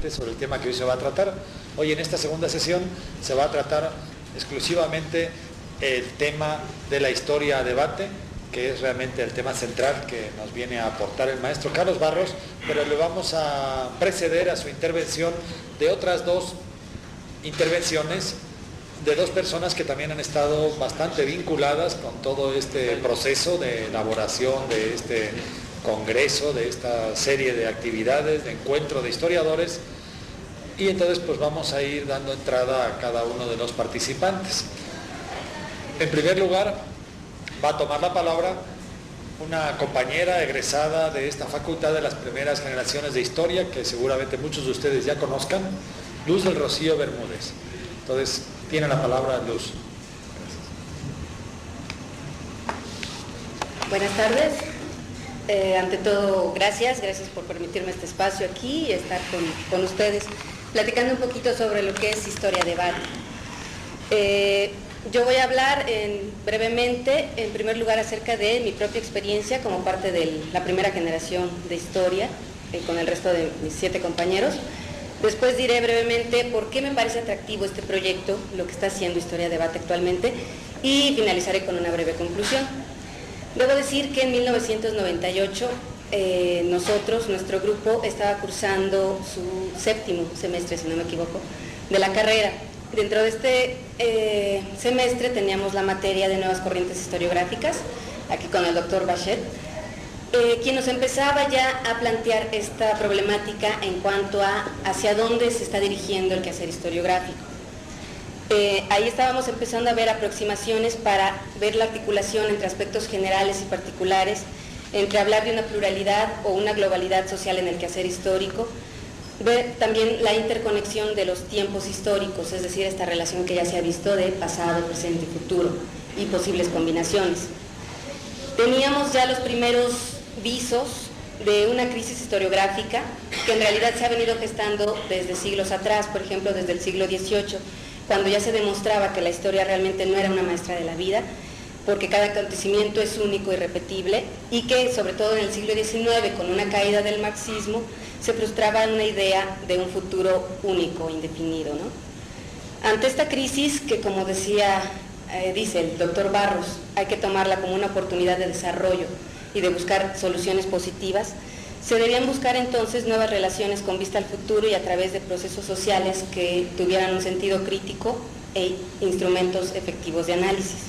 sobre el tema que hoy se va a tratar. Hoy en esta segunda sesión se va a tratar exclusivamente el tema de la historia a debate, que es realmente el tema central que nos viene a aportar el maestro Carlos Barros, pero le vamos a preceder a su intervención de otras dos intervenciones de dos personas que también han estado bastante vinculadas con todo este proceso de elaboración de este congreso, de esta serie de actividades, de encuentro de historiadores, y entonces pues vamos a ir dando entrada a cada uno de los participantes. En primer lugar va a tomar la palabra una compañera egresada de esta facultad de las primeras generaciones de historia, que seguramente muchos de ustedes ya conozcan, Luz del Rocío Bermúdez. Entonces, tiene la palabra Luz. Buenas tardes. Ante todo, gracias por permitirme este espacio aquí y estar con ustedes, platicando un poquito sobre lo que es historia debate. Yo voy a hablar brevemente, en primer lugar, acerca de mi propia experiencia como parte de la primera generación de historia, con el resto de mis 7 compañeros. Después diré brevemente por qué me parece atractivo este proyecto, lo que está haciendo Historia Debate actualmente, y finalizaré con una breve conclusión. Debo decir que en 1998 nuestro grupo estaba cursando su 7º semestre, si no me equivoco, de la carrera. Dentro de este semestre teníamos la materia de nuevas corrientes historiográficas, aquí con el doctor Bachet, quien nos empezaba ya a plantear esta problemática en cuanto a hacia dónde se está dirigiendo el quehacer historiográfico. Ahí estábamos empezando a ver aproximaciones para ver la articulación entre aspectos generales y particulares, entre hablar de una pluralidad o una globalidad social en el quehacer histórico, ver también la interconexión de los tiempos históricos, es decir, esta relación que ya se ha visto de pasado, presente y futuro, y posibles combinaciones. Teníamos ya los primeros visos de una crisis historiográfica que en realidad se ha venido gestando desde siglos atrás, por ejemplo desde el siglo XVIII, cuando ya se demostraba que la historia realmente no era una maestra de la vida, porque cada acontecimiento es único y repetible, y que sobre todo en el siglo XIX, con una caída del marxismo, se frustraba una idea de un futuro único, indefinido, ¿no? Ante esta crisis, que como dice el doctor Barros, hay que tomarla como una oportunidad de desarrollo y de buscar soluciones positivas, se debían buscar entonces nuevas relaciones con vista al futuro y a través de procesos sociales que tuvieran un sentido crítico e instrumentos efectivos de análisis.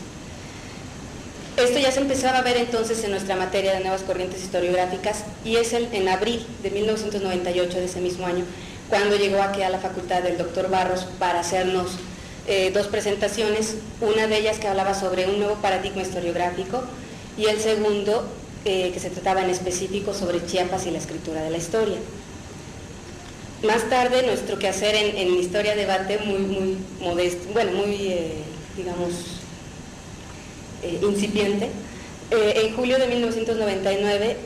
Esto ya se empezaba a ver entonces en nuestra materia de nuevas corrientes historiográficas, y es en abril de 1998 de ese mismo año cuando llegó aquí a la facultad del doctor Barros para hacernos 2 presentaciones, una de ellas que hablaba sobre un nuevo paradigma historiográfico y el segundo que se trataba en específico sobre Chiapas y la escritura de la historia. Más tarde nuestro quehacer en Historia Debate muy modesto, bueno, digamos incipiente. En julio de 1999,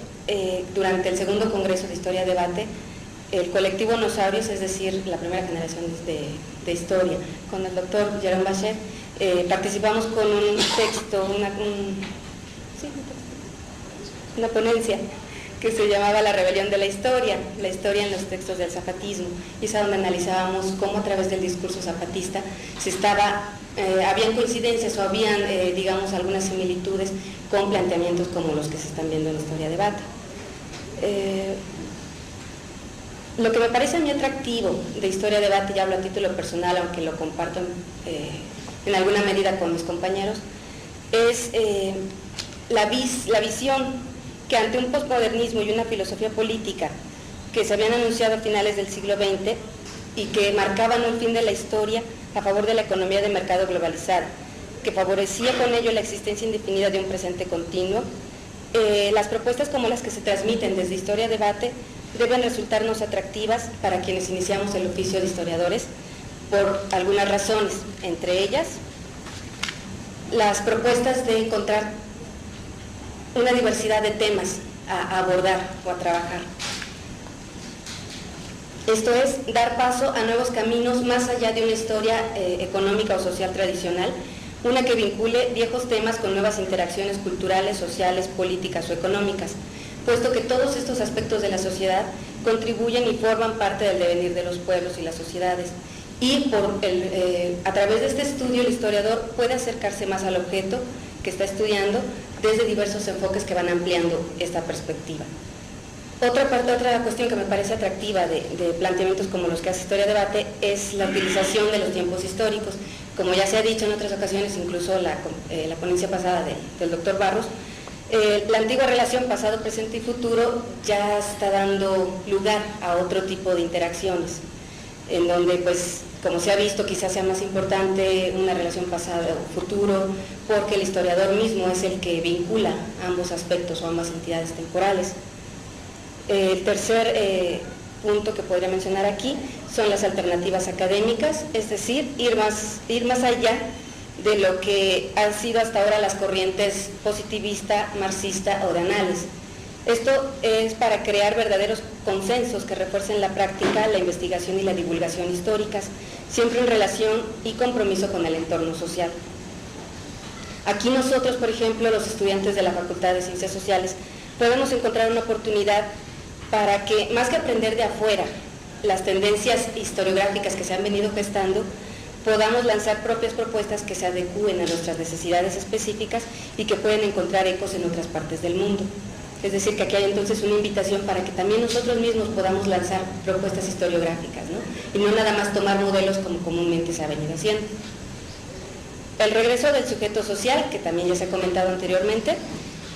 durante el 2º Congreso de Historia Debate, el colectivo Nosaurios, es decir, la primera generación de historia, con el doctor Jerome Bachet, participamos con un texto, una ponencia que se llamaba La rebelión de la historia en los textos del zapatismo, y es donde analizábamos cómo a través del discurso zapatista habían coincidencias o habían, digamos, algunas similitudes con planteamientos como los que se están viendo en Historia Debate. Lo que me parece a mí atractivo de Historia Debate, ya hablo a título personal, aunque lo comparto en alguna medida con mis compañeros, es la visión que ante un posmodernismo y una filosofía política que se habían anunciado a finales del siglo XX y que marcaban un fin de la historia a favor de la economía de mercado globalizada, que favorecía con ello la existencia indefinida de un presente continuo, las propuestas como las que se transmiten desde Historia Debate deben resultarnos atractivas para quienes iniciamos el oficio de historiadores por algunas razones, entre ellas las propuestas de encontrar una diversidad de temas a abordar o a trabajar. Esto es, dar paso a nuevos caminos más allá de una historia económica o social tradicional, una que vincule viejos temas con nuevas interacciones culturales, sociales, políticas o económicas, puesto que todos estos aspectos de la sociedad contribuyen y forman parte del devenir de los pueblos y las sociedades. Y a través de este estudio el historiador puede acercarse más al objeto que está estudiando desde diversos enfoques que van ampliando esta perspectiva. Otra cuestión que me parece atractiva de planteamientos como los que hace Historia Debate es la utilización de los tiempos históricos. Como ya se ha dicho en otras ocasiones, incluso la ponencia pasada del doctor Barros, la antigua relación pasado, presente y futuro ya está dando lugar a otro tipo de interacciones, en donde, pues, como se ha visto, quizás sea más importante una relación pasado-futuro, porque el historiador mismo es el que vincula ambos aspectos o ambas entidades temporales. El tercer punto que podría mencionar aquí son las alternativas académicas, es decir, ir más allá de lo que han sido hasta ahora las corrientes positivista, marxista o de análisis. Esto es para crear verdaderos consensos que refuercen la práctica, la investigación y la divulgación históricas, siempre en relación y compromiso con el entorno social. Aquí nosotros, por ejemplo, los estudiantes de la Facultad de Ciencias Sociales, podemos encontrar una oportunidad para que, más que aprender de afuera las tendencias historiográficas que se han venido gestando, podamos lanzar propias propuestas que se adecúen a nuestras necesidades específicas y que pueden encontrar ecos en otras partes del mundo. Es decir, que aquí hay entonces una invitación para que también nosotros mismos podamos lanzar propuestas historiográficas, ¿no? Y no nada más tomar modelos como comúnmente se ha venido haciendo. El regreso del sujeto social, que también ya se ha comentado anteriormente,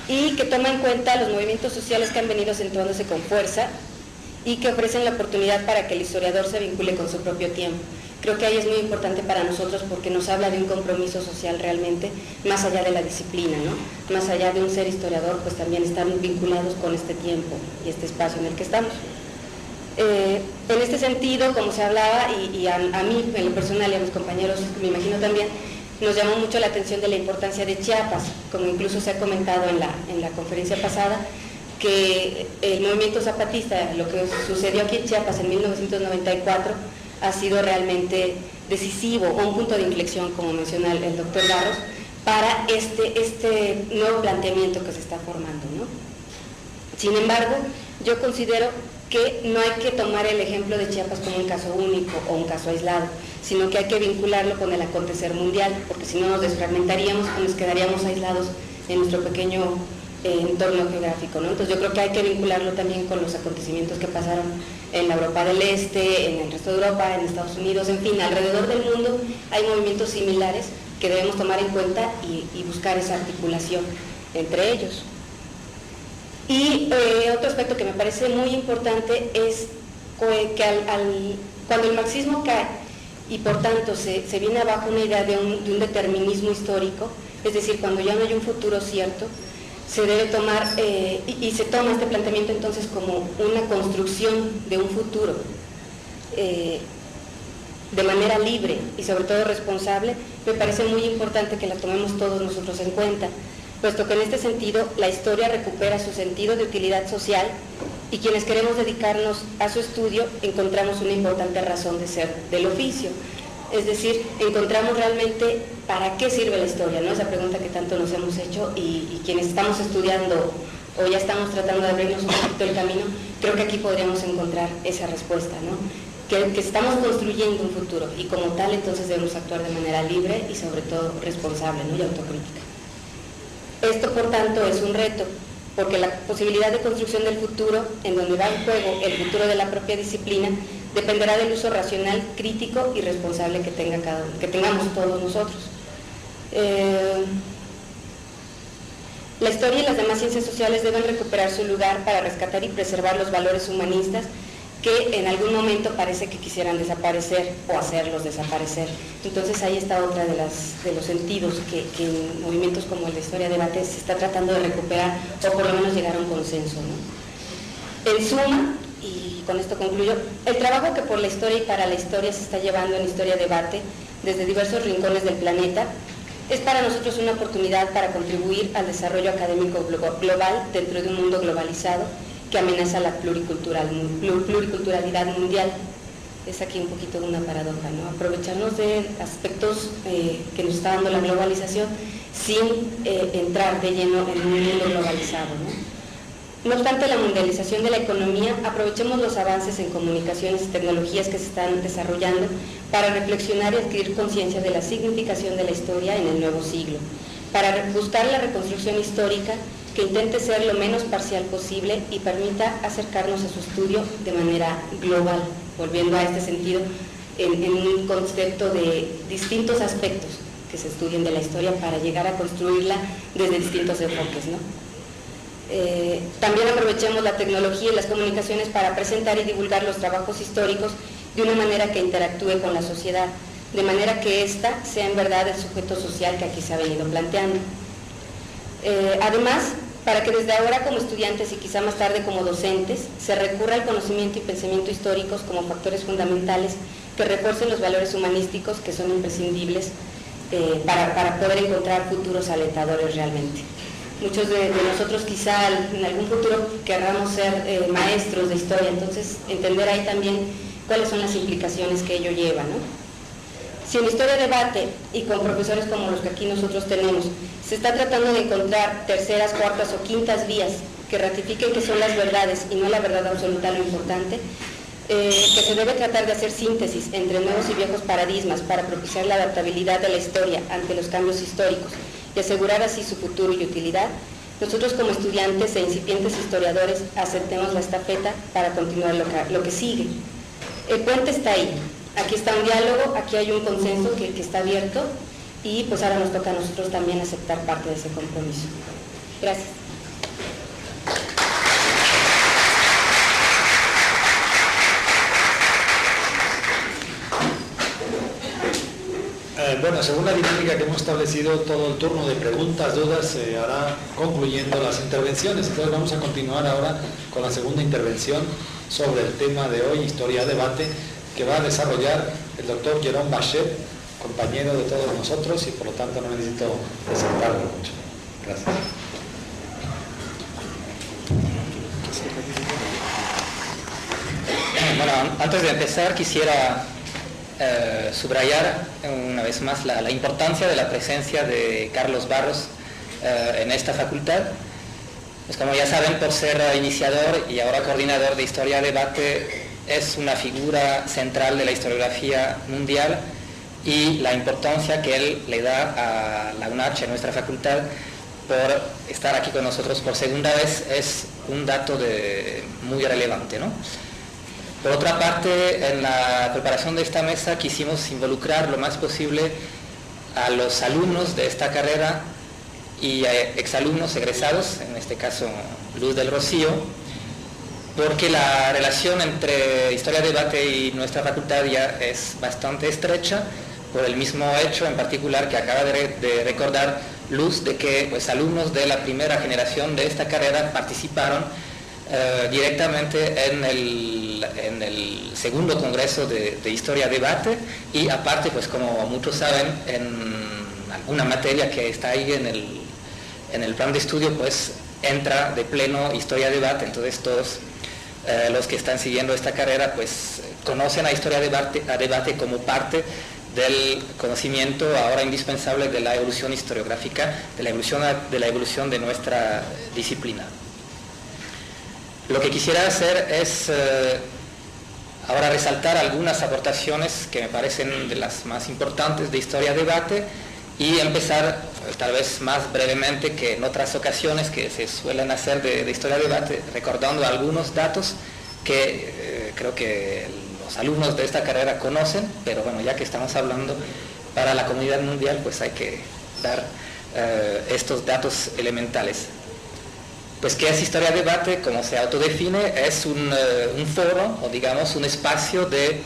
y que toma en cuenta los movimientos sociales que han venido centrándose con fuerza y que ofrecen la oportunidad para que el historiador se vincule con su propio tiempo. Creo que ahí es muy importante para nosotros porque nos habla de un compromiso social realmente, más allá de la disciplina, ¿no? Más allá de un ser historiador, pues también están vinculados con este tiempo y este espacio en el que estamos. En este sentido, como se hablaba, y a mí en lo personal y a mis compañeros, me imagino también, nos llamó mucho la atención de la importancia de Chiapas, como incluso se ha comentado en la conferencia pasada, que el movimiento zapatista, lo que sucedió aquí en Chiapas en 1994, ha sido realmente decisivo, o un punto de inflexión, como menciona el doctor Barros, para este nuevo planteamiento que se está formando, ¿no? Sin embargo, yo considero que no hay que tomar el ejemplo de Chiapas como un caso único o un caso aislado, sino que hay que vincularlo con el acontecer mundial, porque si no nos desfragmentaríamos o nos quedaríamos aislados en nuestro pequeño entorno geográfico, ¿no? Entonces yo creo que hay que vincularlo también con los acontecimientos que pasaron en la Europa del Este, en el resto de Europa, en Estados Unidos, en fin, alrededor del mundo hay movimientos similares que debemos tomar en cuenta y buscar esa articulación entre ellos. Y otro aspecto que me parece muy importante es que cuando el marxismo cae y por tanto se viene abajo una idea de un determinismo histórico, es decir, cuando ya no hay un futuro cierto, se debe tomar, y se toma este planteamiento entonces como una construcción de un futuro de manera libre y sobre todo responsable. Me parece muy importante que la tomemos todos nosotros en cuenta, puesto que en este sentido la historia recupera su sentido de utilidad social y quienes queremos dedicarnos a su estudio encontramos una importante razón de ser del oficio. Es decir, encontramos realmente para qué sirve la historia, ¿no? Esa pregunta que tanto nos hemos hecho y quienes estamos estudiando o ya estamos tratando de abrirnos un poquito el camino, creo que aquí podríamos encontrar esa respuesta, ¿no? Que estamos construyendo un futuro y como tal entonces debemos actuar de manera libre y sobre todo responsable, ¿no? Y autocrítica. Esto, por tanto, es un reto, porque la posibilidad de construcción del futuro, en donde va en juego el futuro de la propia disciplina, dependerá del uso racional, crítico y responsable que tengamos todos nosotros. La historia y las demás ciencias sociales deben recuperar su lugar para rescatar y preservar los valores humanistas que en algún momento parece que quisieran desaparecer o hacerlos desaparecer. Entonces ahí está otra de los sentidos que en movimientos como el de Historia Debate se está tratando de recuperar o por lo menos llegar a un consenso, ¿no? En suma, y con esto concluyo, el trabajo que por la historia y para la historia se está llevando en Historia Debate desde diversos rincones del planeta es para nosotros una oportunidad para contribuir al desarrollo académico global dentro de un mundo globalizado que amenaza la pluriculturalidad mundial. Es aquí un poquito una paradoja, ¿no? Aprovecharnos de aspectos que nos está dando la globalización sin entrar de lleno en un mundo globalizado, ¿no? No obstante la mundialización de la economía, aprovechemos los avances en comunicaciones y tecnologías que se están desarrollando para reflexionar y adquirir conciencia de la significación de la historia en el nuevo siglo, para buscar la reconstrucción histórica que intente ser lo menos parcial posible y permita acercarnos a su estudio de manera global, volviendo a este sentido en un concepto de distintos aspectos que se estudien de la historia para llegar a construirla desde distintos enfoques, ¿no? También aprovechemos la tecnología y las comunicaciones para presentar y divulgar los trabajos históricos de una manera que interactúe con la sociedad, de manera que ésta sea en verdad el sujeto social que aquí se ha venido planteando. Además, para que desde ahora como estudiantes y quizá más tarde como docentes, se recurra al conocimiento y pensamiento históricos como factores fundamentales que refuercen los valores humanísticos que son imprescindibles para poder encontrar futuros alentadores realmente. Muchos de nosotros quizá en algún futuro querramos ser maestros de historia, entonces entender ahí también cuáles son las implicaciones que ello lleva, ¿no? Si en historia debate y con profesores como los que aquí nosotros tenemos, se está tratando de encontrar terceras, cuartas o quintas vías que ratifiquen que son las verdades y no la verdad absoluta lo importante, que se debe tratar de hacer síntesis entre nuevos y viejos paradigmas para propiciar la adaptabilidad de la historia ante los cambios históricos y asegurar así su futuro y utilidad, nosotros como estudiantes e incipientes historiadores aceptemos la estafeta para continuar lo que sigue. El puente está ahí, aquí está un diálogo, aquí hay un consenso que está abierto y pues ahora nos toca a nosotros también aceptar parte de ese compromiso. Gracias. Bueno, según la dinámica que hemos establecido, todo el turno de preguntas, dudas, se hará concluyendo las intervenciones. Entonces vamos a continuar ahora con la segunda intervención sobre el tema de hoy, Historia Debate, que va a desarrollar el doctor Jerome Bachet, compañero de todos nosotros y por lo tanto no necesito presentarlo mucho. Gracias. Bueno, antes de empezar quisiera subrayar una vez más la importancia de la presencia de Carlos Barros en esta facultad. Pues como ya saben, por ser iniciador y ahora coordinador de Historia Debate, es una figura central de la historiografía mundial y la importancia que él le da a la UNACH, nuestra facultad, por estar aquí con nosotros por segunda vez, es un dato muy relevante, ¿no? Por otra parte, en la preparación de esta mesa quisimos involucrar lo más posible a los alumnos de esta carrera y a exalumnos egresados, en este caso Luz del Rocío, porque la relación entre Historia Debate y nuestra facultad ya es bastante estrecha, por el mismo hecho en particular que acaba de recordar Luz, de que pues, alumnos de la primera generación de esta carrera participaron directamente en el segundo congreso de Historia Debate y aparte, pues como muchos saben, en alguna materia que está ahí en el plan de estudio, pues entra de pleno Historia Debate. Entonces todos los que están siguiendo esta carrera pues conocen a Historia Debate como parte del conocimiento ahora indispensable de la evolución historiográfica, de la evolución de nuestra disciplina. Lo que quisiera hacer es ahora resaltar algunas aportaciones que me parecen de las más importantes de Historia Debate y empezar tal vez más brevemente que en otras ocasiones que se suelen hacer de Historia Debate, recordando algunos datos que creo que los alumnos de esta carrera conocen, pero bueno, ya que estamos hablando para la comunidad mundial, pues hay que dar estos datos elementales. Pues ¿qué es Historia Debate? Como se autodefine, es un foro, o digamos un espacio de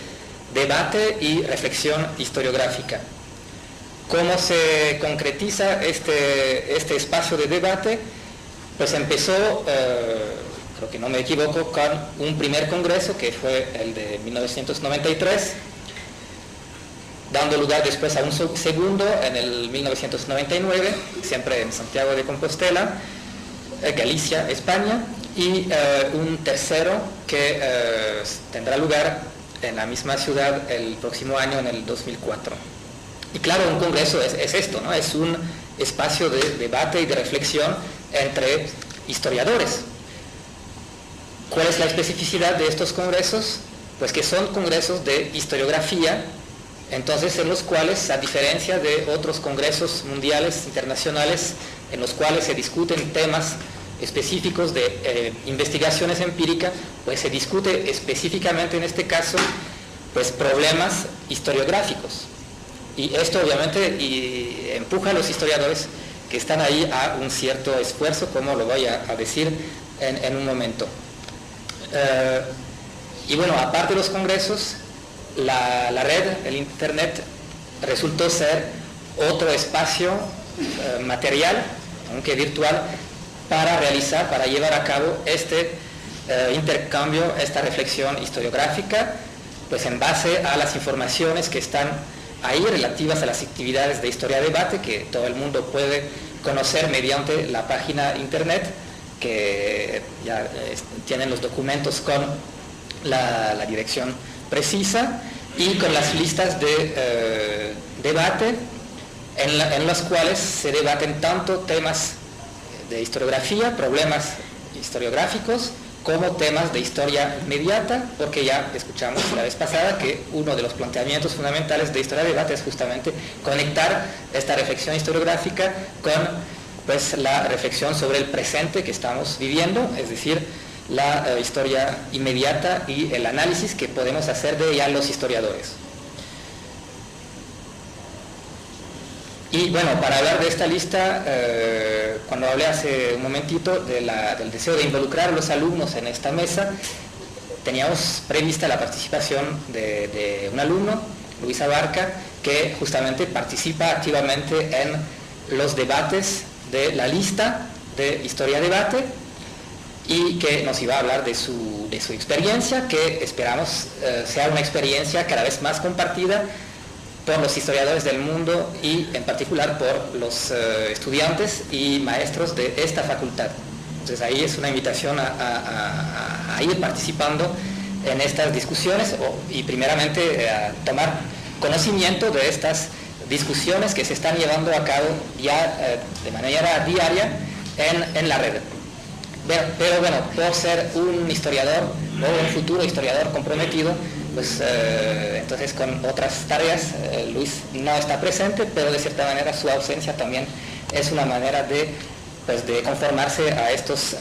debate y reflexión historiográfica. ¿Cómo se concretiza este espacio de debate? Pues empezó, creo que no me equivoco, con un primer congreso que fue el de 1993, dando lugar después a un segundo en el 1999, siempre en Santiago de Compostela, Galicia, España, y un tercero que tendrá lugar en la misma ciudad el próximo año, en el 2004. Y claro, un congreso es esto, ¿no? Es un espacio de debate y de reflexión entre historiadores. ¿Cuál es la especificidad de estos congresos? Pues que son congresos de historiografía, entonces en los cuales, a diferencia de otros congresos mundiales, internacionales, en los cuales se discuten temas específicos de investigaciones empíricas, pues se discute específicamente en este caso pues problemas historiográficos. Y esto obviamente empuja a los historiadores que están ahí a un cierto esfuerzo, como lo voy a decir en un momento. Y bueno, aparte de los congresos, la red, el Internet, resultó ser otro espacio material, aunque virtual, para llevar a cabo este intercambio, esta reflexión historiográfica, pues en base a las informaciones que están ahí relativas a las actividades de historia-debate, que todo el mundo puede conocer mediante la página Internet, que ya tienen los documentos con la dirección precisa y con las listas de debate en las cuales se debaten tanto temas de historiografía, problemas historiográficos, como temas de historia inmediata, porque ya escuchamos la vez pasada que uno de los planteamientos fundamentales de historia-debate es justamente conectar esta reflexión historiográfica con pues, la reflexión sobre el presente que estamos viviendo, es decir, la historia inmediata y el análisis que podemos hacer de ella los historiadores. Y bueno, para hablar de esta lista, cuando hablé hace un momentito del deseo de involucrar a los alumnos en esta mesa, teníamos prevista la participación de un alumno, Luis Abarca, que justamente participa activamente en los debates de la lista de Historia-Debate y que nos iba a hablar de su experiencia, que esperamos sea una experiencia cada vez más compartida por los historiadores del mundo y en particular por los estudiantes y maestros de esta facultad. Entonces ahí es una invitación a ir participando en estas discusiones y primeramente a tomar conocimiento de estas discusiones que se están llevando a cabo ya de manera diaria en la red. Pero bueno, por ser un historiador o un futuro historiador comprometido, pues entonces con otras tareas Luis no está presente, pero de cierta manera su ausencia también es una manera de conformarse a estas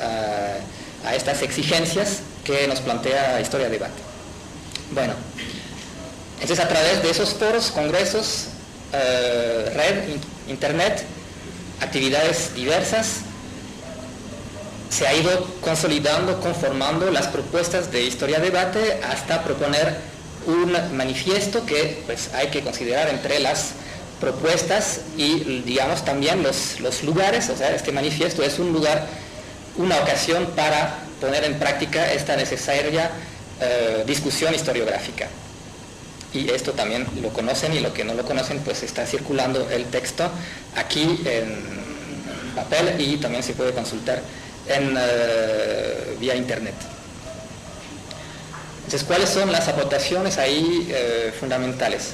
exigencias que nos plantea Historia-Debate. Bueno, entonces a través de esos foros, congresos, red, internet, actividades diversas, se ha ido consolidando, conformando las propuestas de Historia-Debate hasta proponer un manifiesto que pues, hay que considerar entre las propuestas y digamos también los lugares. O sea, este manifiesto es un lugar, una ocasión para poner en práctica esta necesaria discusión historiográfica. Y esto también lo conocen, y lo que no lo conocen pues está circulando el texto aquí en papel y también se puede consultar vía internet. Entonces, ¿cuáles son las aportaciones ahí fundamentales?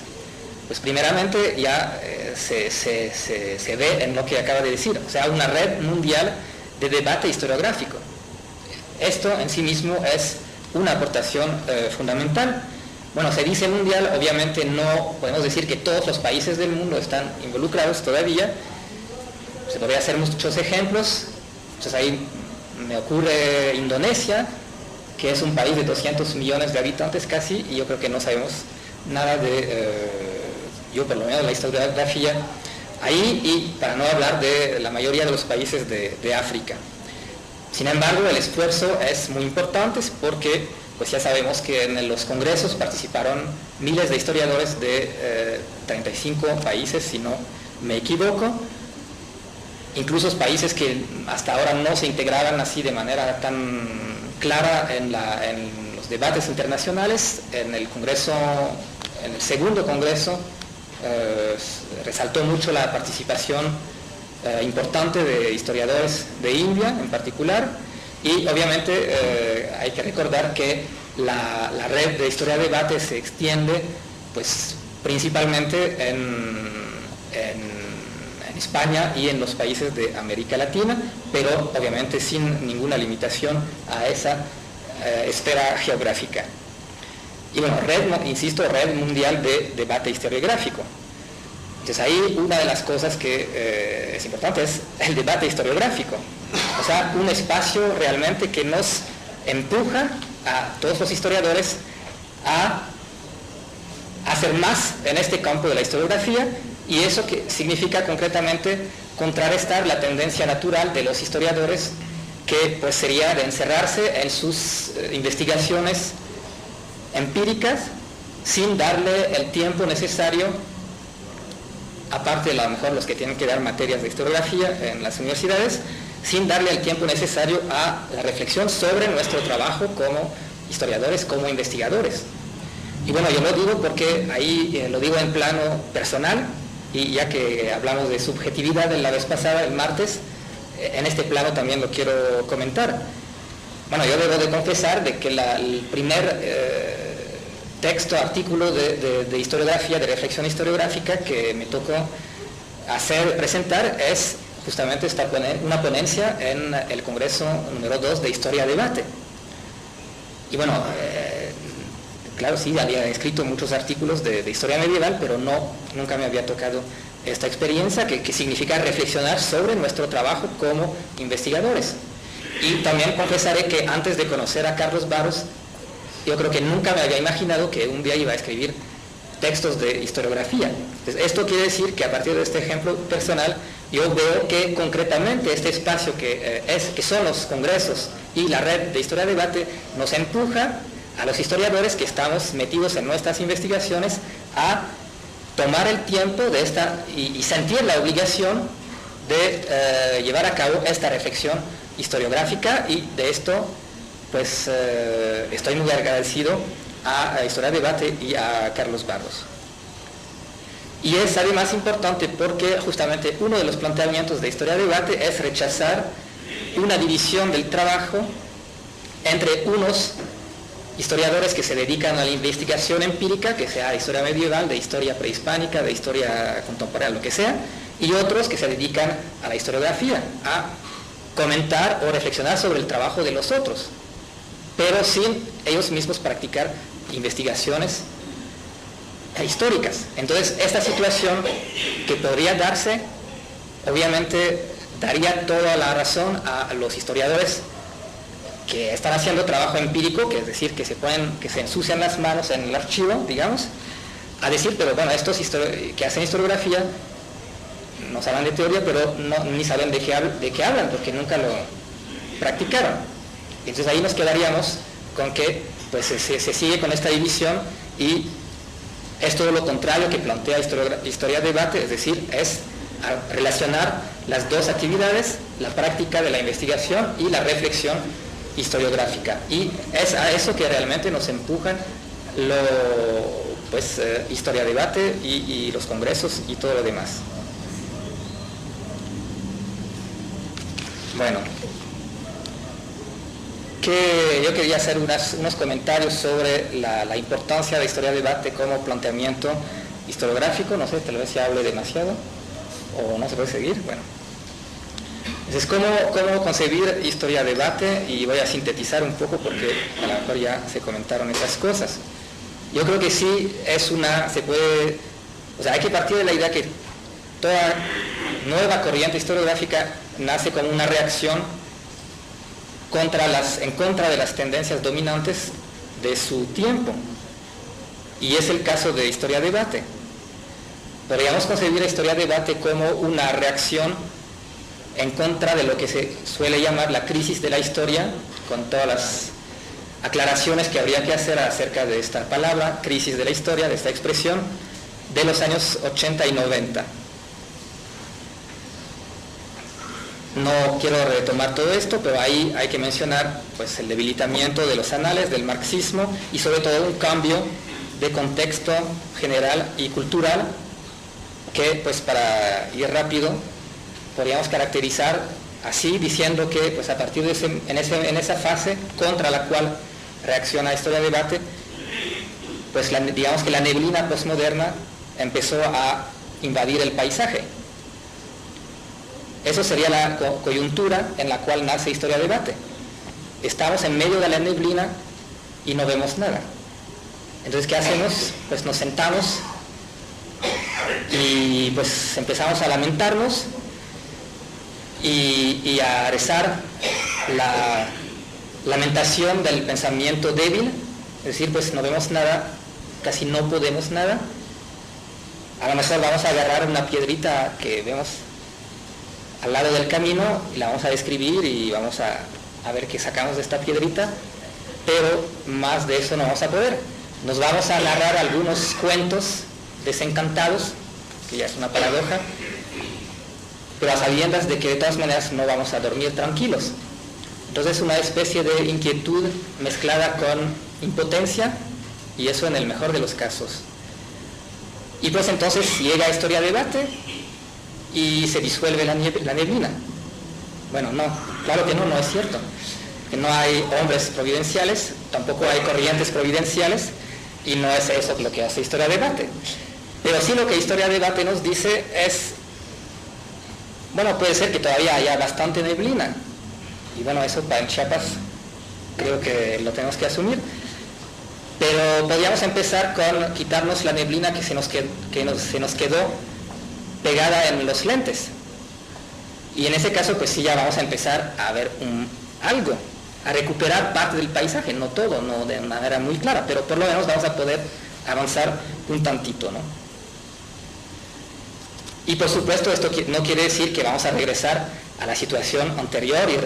Pues primeramente ya se ve en lo que acaba de decir, o sea, una red mundial de debate historiográfico. Esto en sí mismo es una aportación fundamental. Bueno, se dice mundial, obviamente no podemos decir que todos los países del mundo están involucrados todavía. Se podría hacer muchos ejemplos. Entonces ahí me ocurre Indonesia, que es un país de 200 millones de habitantes casi, y yo creo que no sabemos nada yo por lo menos la historiografía ahí, y para no hablar de la mayoría de los países de África. Sin embargo, el esfuerzo es muy importante porque pues ya sabemos que en los congresos participaron miles de historiadores de 35 países, si no me equivoco, incluso países que hasta ahora no se integraban así de manera tan clara en los debates internacionales. En el segundo congreso resaltó mucho la participación importante de historiadores de India en particular, y obviamente hay que recordar que la red de Historia-Debate se extiende pues principalmente en España y en los países de América Latina, pero obviamente sin ninguna limitación a esa esfera geográfica. Y bueno, insisto, red mundial de debate historiográfico. Entonces ahí una de las cosas que es importante es el debate historiográfico. O sea, un espacio realmente que nos empuja a todos los historiadores a hacer más en este campo de la historiografía, y eso que significa concretamente contrarrestar la tendencia natural de los historiadores, que pues sería de encerrarse en sus investigaciones empíricas sin darle el tiempo necesario, aparte de a lo mejor los que tienen que dar materias de historiografía en las universidades, sin darle el tiempo necesario a la reflexión sobre nuestro trabajo como historiadores, como investigadores. Y bueno, yo lo digo porque ahí lo digo en plano personal, y ya que hablamos de subjetividad en la vez pasada, el martes, en este plano también lo quiero comentar. Bueno, yo debo de confesar de que el primer texto, artículo de historiografía, de reflexión historiográfica que me tocó presentar es justamente una ponencia en el Congreso número 2 de Historia-Debate. Y bueno, claro, sí, había escrito muchos artículos de historia medieval, pero nunca me había tocado esta experiencia que significa reflexionar sobre nuestro trabajo como investigadores. Y también confesaré que antes de conocer a Carlos Barros, yo creo que nunca me había imaginado que un día iba a escribir textos de historiografía. Entonces, esto quiere decir que a partir de este ejemplo personal, yo veo que concretamente este espacio que son los congresos y la red de historia-debate nos empuja a los historiadores que estamos metidos en nuestras investigaciones a tomar el tiempo de y sentir la obligación de llevar a cabo esta reflexión historiográfica, y de esto pues estoy muy agradecido a Historia-Debate y a Carlos Barros. Y es además importante porque justamente uno de los planteamientos de Historia-Debate es rechazar una división del trabajo entre unos historiadores que se dedican a la investigación empírica, que sea de historia medieval, de historia prehispánica, de historia contemporánea, lo que sea, y otros que se dedican a la historiografía, a comentar o reflexionar sobre el trabajo de los otros, pero sin ellos mismos practicar investigaciones históricas. Entonces, esta situación que podría darse, obviamente daría toda la razón a los historiadores que están haciendo trabajo empírico, que es decir, que se ensucian las manos en el archivo, digamos, a decir, pero bueno, estos que hacen historiografía no saben de teoría, pero ni saben de qué hablan, porque nunca lo practicaron. Entonces ahí nos quedaríamos con que pues, se sigue con esta división, y es todo lo contrario que plantea Historia-Debate, es decir, es relacionar las dos actividades, la práctica de la investigación y la reflexión historiográfica. Y es a eso que realmente nos empujan Historia-Debate y los congresos y todo lo demás. Bueno, yo quería hacer unos comentarios sobre la importancia de Historia-Debate como planteamiento historiográfico. No sé, tal vez ya hable demasiado o no se puede seguir. Bueno, entonces, ¿cómo concebir Historia-Debate? Y voy a sintetizar un poco porque a lo mejor ya se comentaron esas cosas. Yo creo que sí hay que partir de la idea que toda nueva corriente historiográfica nace como una reacción en contra de las tendencias dominantes de su tiempo, y es el caso de Historia-Debate. Podríamos concebir Historia-Debate como una reacción en contra de lo que se suele llamar la crisis de la historia, con todas las aclaraciones que habría que hacer acerca de esta palabra, crisis de la historia, de esta expresión, de los años 80 y 90. No quiero retomar todo esto, pero ahí hay que mencionar pues, el debilitamiento de los anales del marxismo, y sobre todo un cambio de contexto general y cultural que, pues, para ir rápido, podríamos caracterizar así, diciendo que pues, a partir de en esa fase contra la cual reacciona Historia-Debate, pues digamos que la neblina postmoderna empezó a invadir el paisaje. Eso sería la coyuntura en la cual nace Historia-Debate. estamos en medio de la neblina y no vemos nada. Entonces, ¿qué hacemos? Pues nos sentamos y pues empezamos a lamentarnos y a rezar la lamentación del pensamiento débil, es decir, pues no vemos nada, casi no podemos nada. A lo mejor vamos a agarrar una piedrita que vemos al lado del camino y la vamos a describir y vamos a ver qué sacamos de esta piedrita, pero más de eso no vamos a poder. Nos vamos a narrar algunos cuentos desencantados, que ya es una paradoja, pero a sabiendas de que de todas maneras no vamos a dormir tranquilos. Entonces, una especie de inquietud mezclada con impotencia, y eso en el mejor de los casos. Y pues entonces llega Historia Debate y se disuelve la neblina. Bueno, no, claro que no es cierto. Que no hay hombres providenciales, tampoco hay corrientes providenciales, y no es eso lo que hace Historia Debate. Pero sí lo que Historia Debate nos dice es, bueno, puede ser que todavía haya bastante neblina, y bueno, eso para Chiapas creo que lo tenemos que asumir, pero podríamos empezar con quitarnos la neblina que se nos quedó pegada en los lentes, y en ese caso pues sí ya vamos a empezar a ver algo, a recuperar parte del paisaje, no todo, no de una manera muy clara, pero por lo menos vamos a poder avanzar un tantito, ¿no? Y por supuesto esto no quiere decir que vamos a regresar a la situación anterior y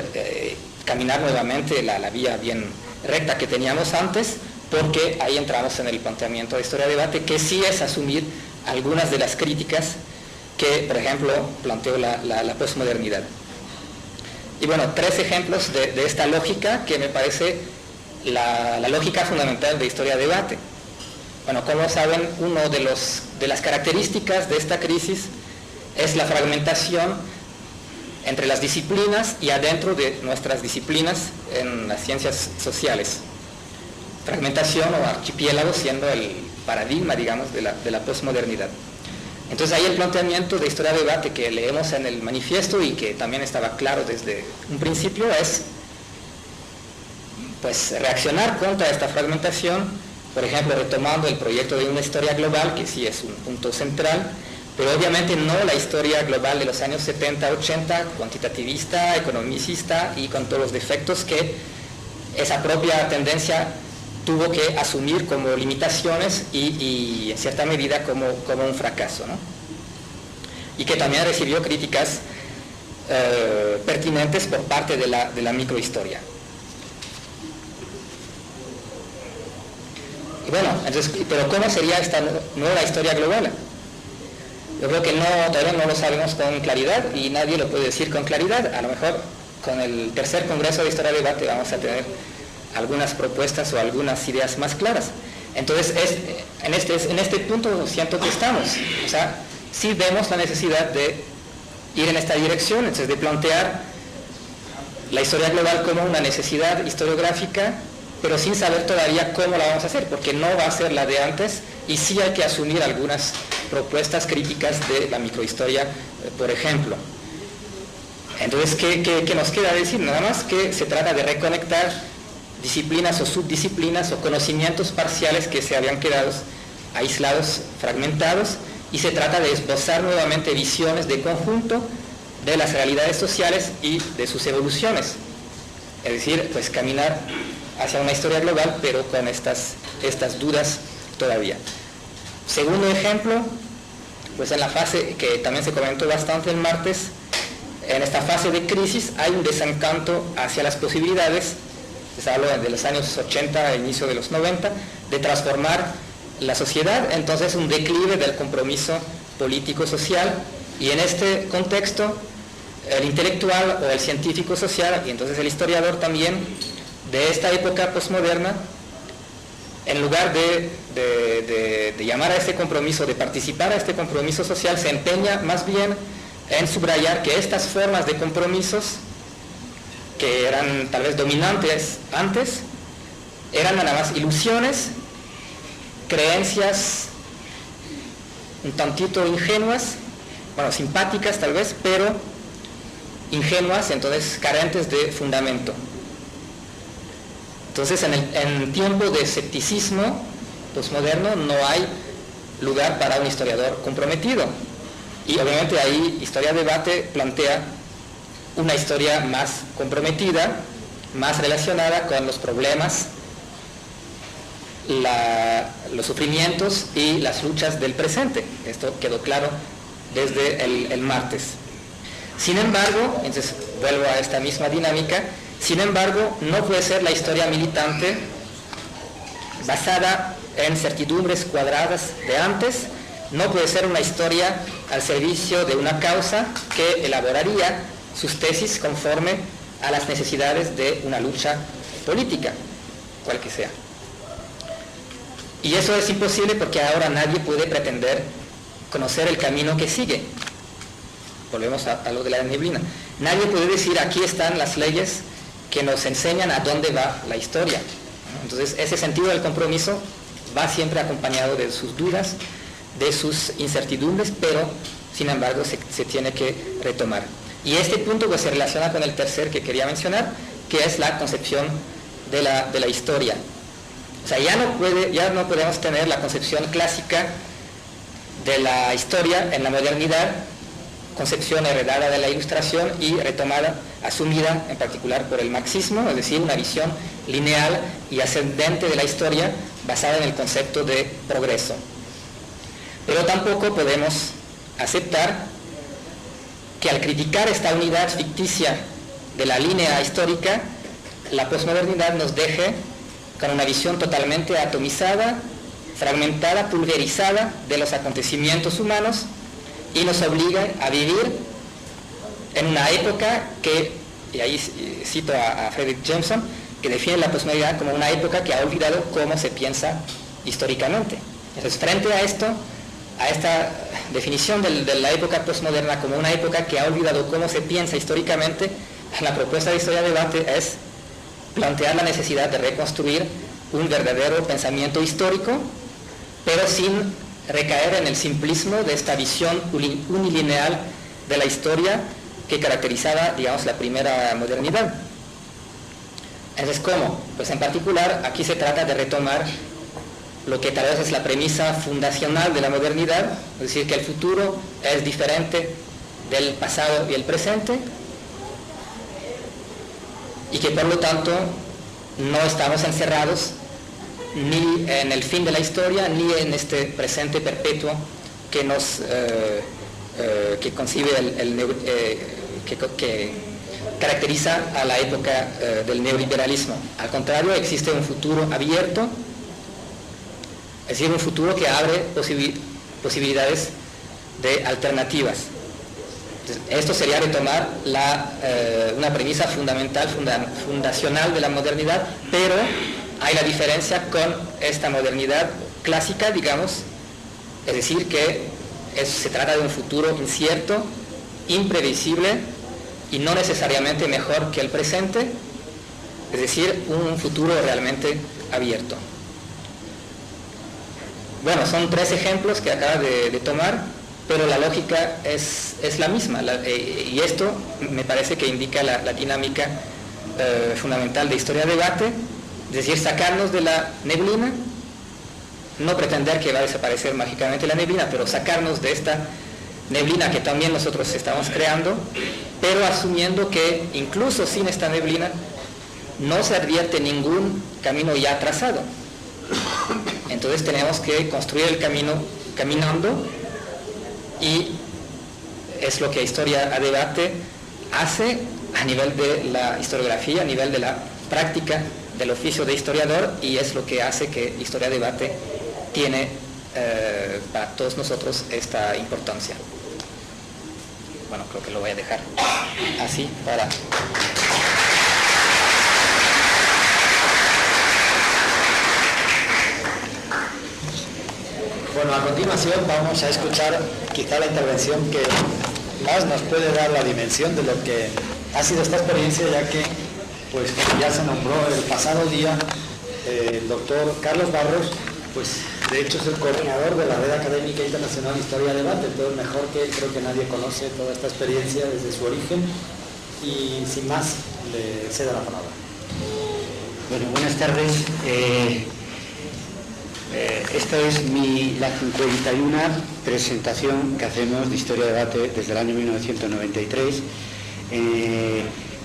caminar nuevamente la vía bien recta que teníamos antes, porque ahí entramos en el planteamiento de Historia Debate, que sí es asumir algunas de las críticas que, por ejemplo, planteó la posmodernidad. Y bueno, 3 ejemplos de esta lógica que me parece la lógica fundamental de Historia Debate. Bueno, como saben, una de las características de esta crisis es la fragmentación entre las disciplinas y adentro de nuestras disciplinas en las ciencias sociales. Fragmentación o archipiélago siendo el paradigma, digamos, de la posmodernidad. Entonces ahí el planteamiento de Historia Debate que leemos en el manifiesto y que también estaba claro desde un principio es pues reaccionar contra esta fragmentación, por ejemplo retomando el proyecto de una historia global, que sí es un punto central, pero obviamente no la historia global de los años 70-80, cuantitativista, economicista y con todos los defectos que esa propia tendencia tuvo que asumir como limitaciones y en cierta medida como un fracaso, ¿no? Y que también recibió críticas pertinentes por parte de la microhistoria. Y bueno, entonces, pero ¿cómo sería esta nueva historia global? Yo creo que todavía no lo sabemos con claridad y nadie lo puede decir con claridad. A lo mejor con el tercer Congreso de Historia Debate vamos a tener algunas propuestas o algunas ideas más claras. Entonces, en este punto siento que estamos. O sea, sí vemos la necesidad de ir en esta dirección, entonces de plantear la historia global como una necesidad historiográfica, pero sin saber todavía cómo la vamos a hacer, porque no va a ser la de antes, y sí hay que asumir algunas propuestas críticas de la microhistoria, por ejemplo. Entonces, ¿qué nos queda decir? Nada más que se trata de reconectar disciplinas o subdisciplinas o conocimientos parciales que se habían quedado aislados, fragmentados, y se trata de esbozar nuevamente visiones de conjunto de las realidades sociales y de sus evoluciones. Es decir, pues caminar hacia una historia global, pero con estas dudas todavía. Segundo ejemplo, pues en la fase que también se comentó bastante el martes, en esta fase de crisis hay un desencanto hacia las posibilidades, se habla de los años 80 e inicio de los 90, de transformar la sociedad, entonces un declive del compromiso político-social, y en este contexto el intelectual o el científico social, y entonces el historiador también, de esta época posmoderna, en lugar de llamar a este compromiso, de participar a este compromiso social, se empeña más bien en subrayar que estas formas de compromisos, que eran tal vez dominantes antes, eran nada más ilusiones, creencias un tantito ingenuas, bueno, simpáticas tal vez, pero ingenuas, entonces carentes de fundamento. Entonces, en tiempo de escepticismo posmoderno no hay lugar para un historiador comprometido. Y obviamente ahí Historia Debate plantea una historia más comprometida, más relacionada con los problemas, los sufrimientos y las luchas del presente. Esto quedó claro desde el martes. Sin embargo, entonces vuelvo a esta misma dinámica, sin embargo, no puede ser la historia militante basada en certidumbres cuadradas de antes, no puede ser una historia al servicio de una causa que elaboraría sus tesis conforme a las necesidades de una lucha política, cual que sea. Y eso es imposible porque ahora nadie puede pretender conocer el camino que sigue. Volvemos a lo de la neblina. Nadie puede decir, aquí están las leyes que nos enseñan a dónde va la historia. Entonces, ese sentido del compromiso va siempre acompañado de sus dudas, de sus incertidumbres, pero, sin embargo, se tiene que retomar. Y este punto pues, se relaciona con el tercer que quería mencionar, que es la concepción de la historia. O sea, ya no podemos tener la concepción clásica de la historia en la modernidad, concepción heredada de la Ilustración y retomada, asumida en particular por el marxismo, es decir, una visión lineal y ascendente de la historia basada en el concepto de progreso. Pero tampoco podemos aceptar que al criticar esta unidad ficticia de la línea histórica, la posmodernidad nos deje con una visión totalmente atomizada, fragmentada, pulverizada de los acontecimientos humanos y nos obliga a vivir en una época que, y ahí cito a Fredric Jameson, que define la posmodernidad como una época que ha olvidado cómo se piensa históricamente. Entonces, frente a esto, a esta definición de la época posmoderna como una época que ha olvidado cómo se piensa históricamente, la propuesta de Historia Debate es plantear la necesidad de reconstruir un verdadero pensamiento histórico, pero sin recaer en el simplismo de esta visión unilineal de la historia que caracterizaba, digamos, la primera modernidad. Entonces, ¿cómo? Pues en particular, aquí se trata de retomar lo que tal vez es la premisa fundacional de la modernidad, es decir, que el futuro es diferente del pasado y el presente, y que por lo tanto no estamos encerrados ni en el fin de la historia, ni en este presente perpetuo que que concibe que caracteriza a la época del neoliberalismo. Al contrario, existe un futuro abierto, es decir, un futuro que abre posibilidades de alternativas. Esto sería retomar una premisa fundamental, fundacional de la modernidad, pero hay la diferencia con esta modernidad clásica, digamos, es decir, que se trata de un futuro incierto, imprevisible y no necesariamente mejor que el presente, es decir, un futuro realmente abierto. Bueno, son 3 ejemplos que acabo de tomar, pero la lógica es la misma, y esto me parece que indica la dinámica fundamental de Historia Debate, es decir, sacarnos de la neblina, no pretender que va a desaparecer mágicamente la neblina, pero sacarnos de esta neblina que también nosotros estamos creando, pero asumiendo que incluso sin esta neblina no se advierte ningún camino ya trazado. Entonces tenemos que construir el camino caminando, y es lo que Historia a Debate hace a nivel de la historiografía, a nivel de la práctica del oficio de historiador, y es lo que hace que Historia a Debate tiene para todos nosotros esta importancia. Bueno, creo que lo voy a dejar así para... Bueno, a continuación vamos a escuchar quizá la intervención que más nos puede dar la dimensión de lo que ha sido esta experiencia, ya que, pues como ya se nombró el pasado día, el doctor Carlos Barros, pues de hecho es el coordinador de la Red Académica Internacional Historia Debate, entonces mejor que él, creo que nadie conoce toda esta experiencia desde su origen, y sin más le cedo la palabra. Bueno, buenas tardes. Esta es la 51 presentación que hacemos de Historia de Debate desde el año 1993.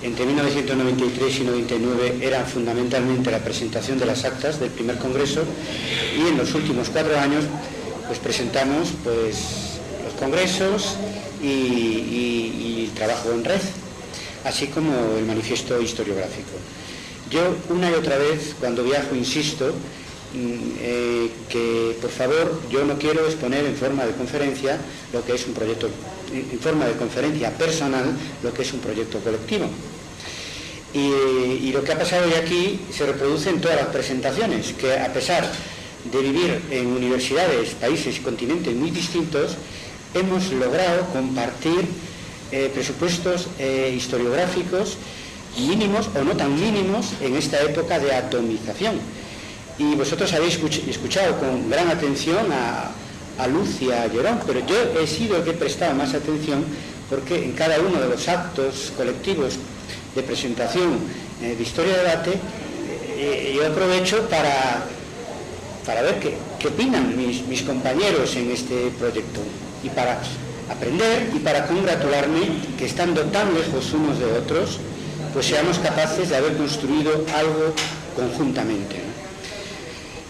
Entre 1993 y 1999 era fundamentalmente la presentación de las actas del primer congreso, y en los últimos 4 años pues presentamos pues los congresos y el trabajo en red, así como el manifiesto historiográfico. Yo una y otra vez cuando viajo insisto que por favor yo no quiero exponer en forma de conferencia lo que es un proyecto, en forma de conferencia personal, lo que es un proyecto colectivo. Y lo que ha pasado hoy aquí se reproduce en todas las presentaciones, que a pesar de vivir en universidades, países y continentes muy distintos, hemos logrado compartir presupuestos historiográficos mínimos o no tan mínimos en esta época de atomización. Y vosotros habéis escuchado con gran atención a Lucia Llorón, pero yo he sido el que he prestado más atención, porque en cada uno de los actos colectivos de presentación de Historia de Debate yo aprovecho para ver qué opinan mis compañeros en este proyecto, y para aprender y para congratularme que, estando tan lejos unos de otros, pues seamos capaces de haber construido algo conjuntamente, ¿no?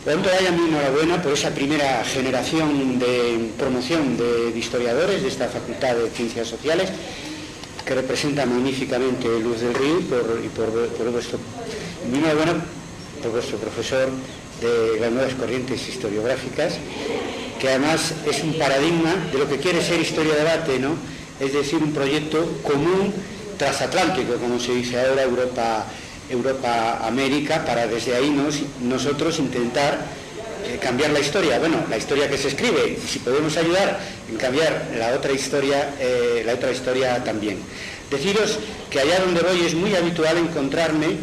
Por lo tanto, vaya mi enhorabuena por esa primera generación de promoción de historiadores de esta Facultad de Ciencias Sociales, que representa magníficamente Luz del Río, y por vuestro, mi enhorabuena por vuestro profesor de las nuevas corrientes historiográficas, que además es un paradigma de lo que quiere ser Historia de Debate, ¿no? Es decir, un proyecto común transatlántico, como se dice ahora, Europa-América, para desde ahí nosotros intentar cambiar la historia. Bueno, la historia que se escribe, y si podemos ayudar en cambiar la otra historia también. Deciros que allá donde voy es muy habitual encontrarme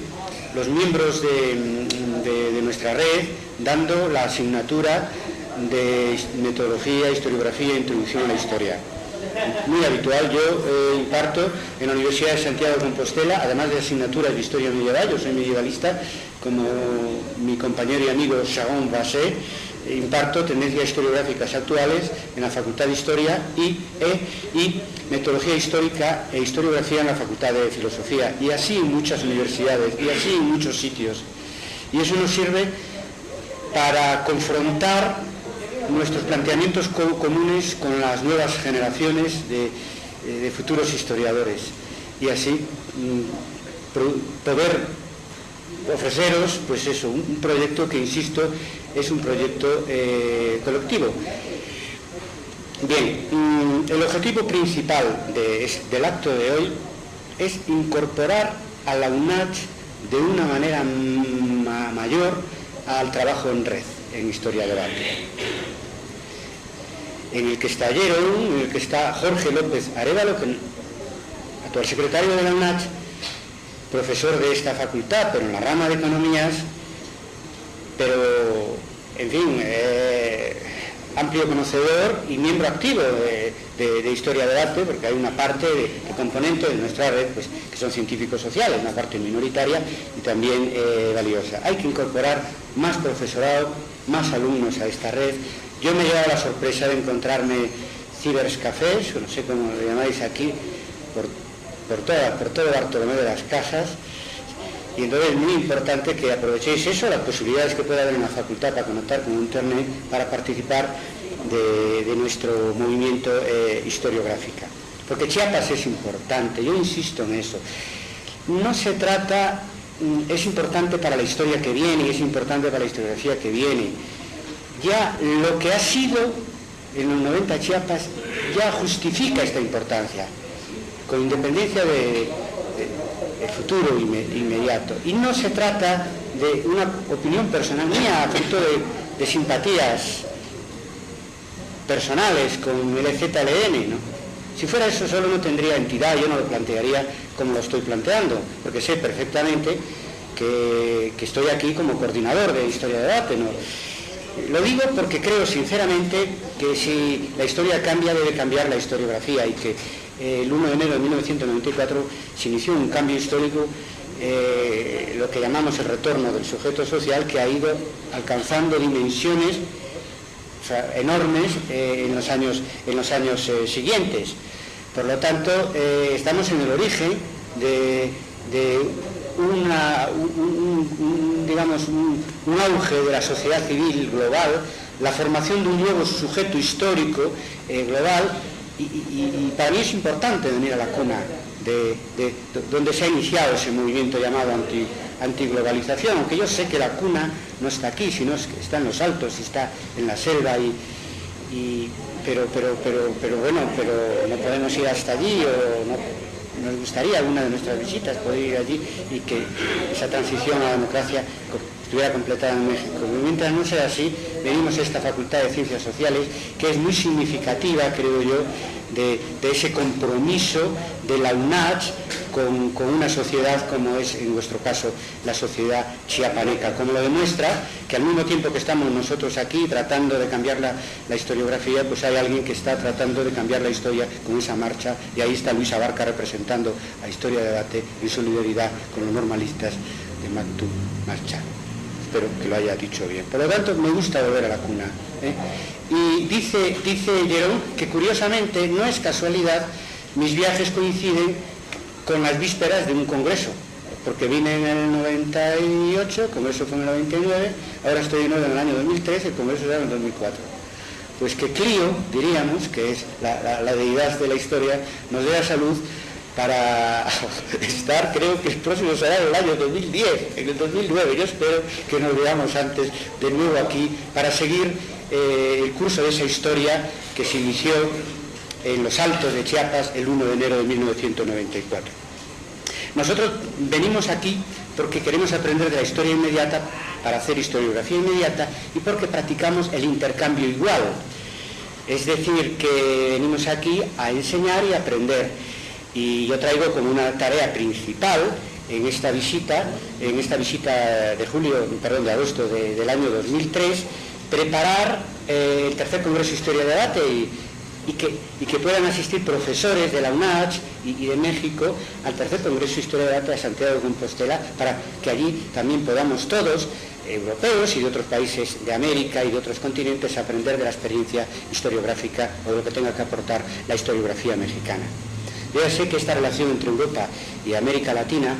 los miembros de nuestra red dando la asignatura de metodología, historiografía e introducción a la historia. Muy habitual. Yo imparto en la Universidad de Santiago de Compostela, además de asignaturas de historia medieval, yo soy medievalista, como mi compañero y amigo Sharon Basset, imparto tendencias historiográficas actuales en la Facultad de Historia y metodología histórica e historiografía en la Facultad de Filosofía, y así en muchas universidades y así en muchos sitios. Y eso nos sirve para confrontar nuestros planteamientos comunes con las nuevas generaciones de futuros historiadores, y así poder ofreceros pues eso, un proyecto que, insisto, es un proyecto colectivo. Bien, el objetivo principal del acto de hoy es incorporar a la UNACH de una manera mayor al trabajo en red en Historia de Debate, en el que está Jerón, en el que está Jorge López Arévalo, actual secretario de la UNACH, profesor de esta facultad, pero en la rama de Economías, pero, en fin, amplio conocedor y miembro activo de Historia de Debate, porque hay una parte de componente de nuestra red pues, que son científicos sociales, una parte minoritaria y también valiosa. Hay que incorporar más profesorado, más alumnos a esta red. Yo me he llevado la sorpresa de encontrarme ciberscafés, no sé cómo lo llamáis aquí, por todo Bartolomé de las Casas, y entonces es muy importante que aprovechéis eso, las posibilidades que puede haber en la facultad para conectar con internet, para participar de nuestro movimiento historiográfica. Porque Chiapas es importante, yo insisto en eso. No se trata, es importante para la historia que viene y es importante para la historiografía que viene. Ya lo que ha sido en los 90 Chiapas ya justifica esta importancia, con independencia del futuro inmediato. Y no se trata de una opinión personal mía, fruto de simpatías personales con el EZLN, ¿no? Si fuera eso solo no tendría entidad, yo no lo plantearía como lo estoy planteando, porque sé perfectamente que estoy aquí como coordinador de Historia de Debate, ¿no? Lo digo porque creo sinceramente que si la historia cambia, debe cambiar la historiografía, y que el 1 de enero de 1994 se inició un cambio histórico lo que llamamos el retorno del sujeto social, que ha ido alcanzando dimensiones, o sea, enormes en los años siguientes. Por lo tanto, estamos en el origen de un auge de la sociedad civil global, la formación de un nuevo sujeto histórico global, y para mí es importante venir a la cuna de donde se ha iniciado ese movimiento llamado antiglobalización, aunque yo sé que la cuna no está aquí, sino que está en los altos, está en la selva, pero no podemos ir hasta allí, o no. Nos gustaría alguna de nuestras visitas poder ir allí y que esa transición a la democracia estuviera completada en México. Mientras no sea así, venimos a esta Facultad de Ciencias Sociales, que es muy significativa, creo yo, de ese compromiso de la UNACH con una sociedad como es, en vuestro caso, la sociedad chiapaneca, como lo demuestra que al mismo tiempo que estamos nosotros aquí tratando de cambiar la historiografía, pues hay alguien que está tratando de cambiar la historia con esa marcha, y ahí está Luis Abarca representando a Historia de Debate en solidaridad con los normalistas de Mactum Marcha. Espero que lo haya dicho bien. Por lo tanto, me gusta volver a la cuna. Y dice Jerón que curiosamente, no es casualidad, mis viajes coinciden con las vísperas de un congreso, porque vine en el 98, el congreso fue en el 99, ahora estoy en el año 2003, el congreso era en el 2004. Pues que Clio, diríamos, que es la deidad de la historia, nos dé la salud para estar, creo que el próximo será en el año 2010, en el 2009, yo espero que nos veamos antes de nuevo aquí para seguir el curso de esa historia que se inició en los Altos de Chiapas el 1 de enero de 1994. Nosotros venimos aquí porque queremos aprender de la historia inmediata para hacer historiografía inmediata y porque practicamos el intercambio igual. Es decir, que venimos aquí a enseñar y aprender. Y yo traigo como una tarea principal en esta visita de agosto del año 2003, preparar el tercer Congreso de Historia de Debate y que puedan asistir profesores de la UNACH y de México al tercer Congreso de Historia de Debate de Santiago de Compostela, para que allí también podamos todos, europeos y de otros países de América y de otros continentes, aprender de la experiencia historiográfica o de lo que tenga que aportar la historiografía mexicana. Yo ya sé que esta relación entre Europa y América Latina,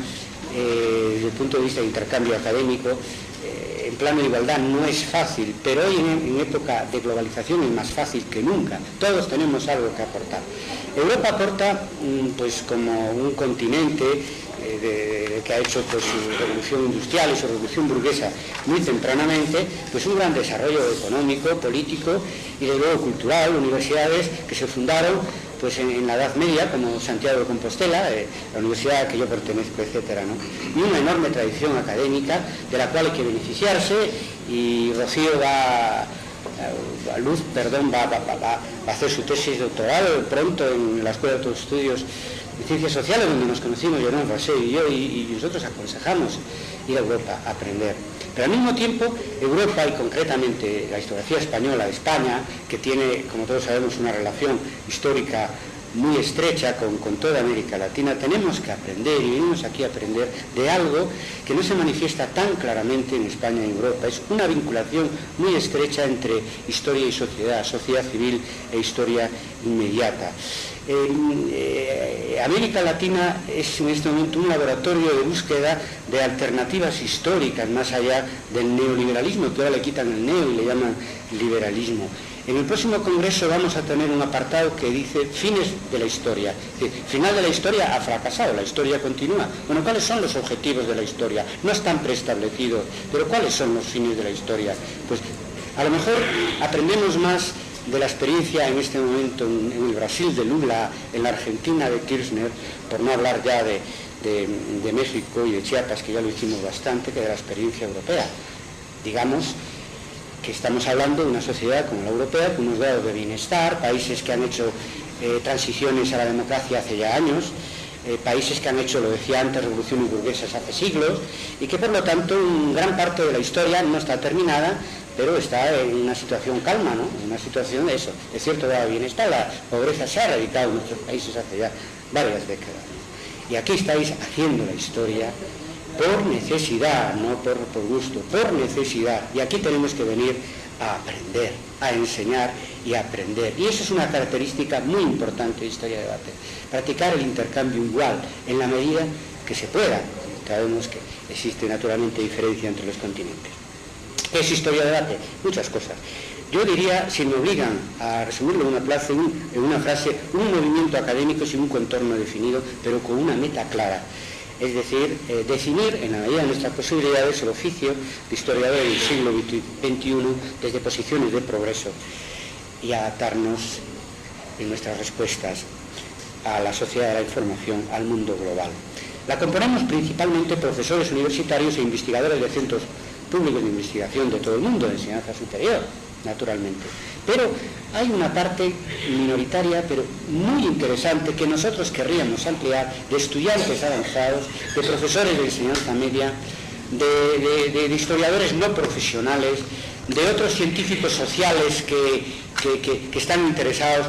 desde el punto de vista de intercambio académico, en plano de igualdad no es fácil, pero hoy en época de globalización es más fácil que nunca. Todos tenemos algo que aportar. Europa aporta, pues como un continente que ha hecho pues, su revolución industrial y su revolución burguesa muy tempranamente, pues un gran desarrollo económico, político y de luego cultural, universidades que se fundaron pues en la Edad Media, como Santiago de Compostela, la universidad a que yo pertenezco, etcétera, ¿no? Y una enorme tradición académica de la cual hay que beneficiarse, y Rocío va a hacer su tesis de doctorado pronto en la Escuela de Estudios de Ciencias Sociales, donde nos conocimos Jerón Rosé y yo, y nosotros aconsejamos ir a Europa a aprender. Pero al mismo tiempo, Europa, y concretamente la historiografía española de España, que tiene, como todos sabemos, una relación histórica muy estrecha con toda América Latina, tenemos que aprender, y venimos aquí a aprender de algo que no se manifiesta tan claramente en España y en Europa. Es una vinculación muy estrecha entre historia y sociedad, sociedad civil e historia inmediata. América Latina es en este momento un laboratorio de búsqueda de alternativas históricas más allá del neoliberalismo, que ahora le quitan el neo y le llaman liberalismo. En el próximo congreso vamos a tener un apartado que dice fines de la historia. Es decir, final de la historia ha fracasado, la historia continúa. Bueno, ¿cuáles son los objetivos de la historia? No están preestablecidos, pero ¿cuáles son los fines de la historia? Pues a lo mejor aprendemos más de la experiencia en este momento en el Brasil de Lula, en la Argentina de Kirchner, por no hablar ya de México y de Chiapas, que ya lo hicimos bastante, que de la experiencia europea. Digamos que estamos hablando de una sociedad como la europea, con unos grados de bienestar, países que han hecho transiciones a la democracia hace ya años, países que han hecho, lo decía antes, revoluciones burguesas hace siglos, y que por lo tanto gran parte de la historia no está terminada, pero está en una situación calma, ¿no? En una situación de eso. Es cierto, de bienestar, la pobreza se ha erradicado en nuestros países hace ya varias décadas. Y aquí estáis haciendo la historia por necesidad, no por gusto, por necesidad. Y aquí tenemos que venir a aprender, a enseñar y a aprender. Y eso es una característica muy importante de Historia de Debate. Practicar el intercambio igual, en la medida que se pueda. Sabemos que existe naturalmente diferencia entre los continentes. ¿Qué es Historia de Debate? Muchas cosas. Yo diría, si me obligan a resumirlo en una frase, un movimiento académico sin un contorno definido, pero con una meta clara. Es decir, definir en la medida de nuestras posibilidades el oficio de historiador del siglo XXI desde posiciones de progreso y adaptarnos en nuestras respuestas a la sociedad de la información, al mundo global. La componemos principalmente profesores universitarios e investigadores de centros públicos de investigación de todo el mundo, de enseñanza superior, naturalmente. Pero hay una parte minoritaria, pero muy interesante, que nosotros querríamos ampliar, de estudiantes avanzados, de profesores de enseñanza media, de historiadores no profesionales, de otros científicos sociales que están interesados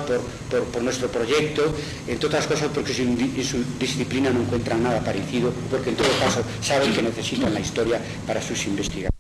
por nuestro proyecto, entre otras cosas porque en su disciplina no encuentran nada parecido, porque en todo caso saben que necesitan la historia para sus investigaciones.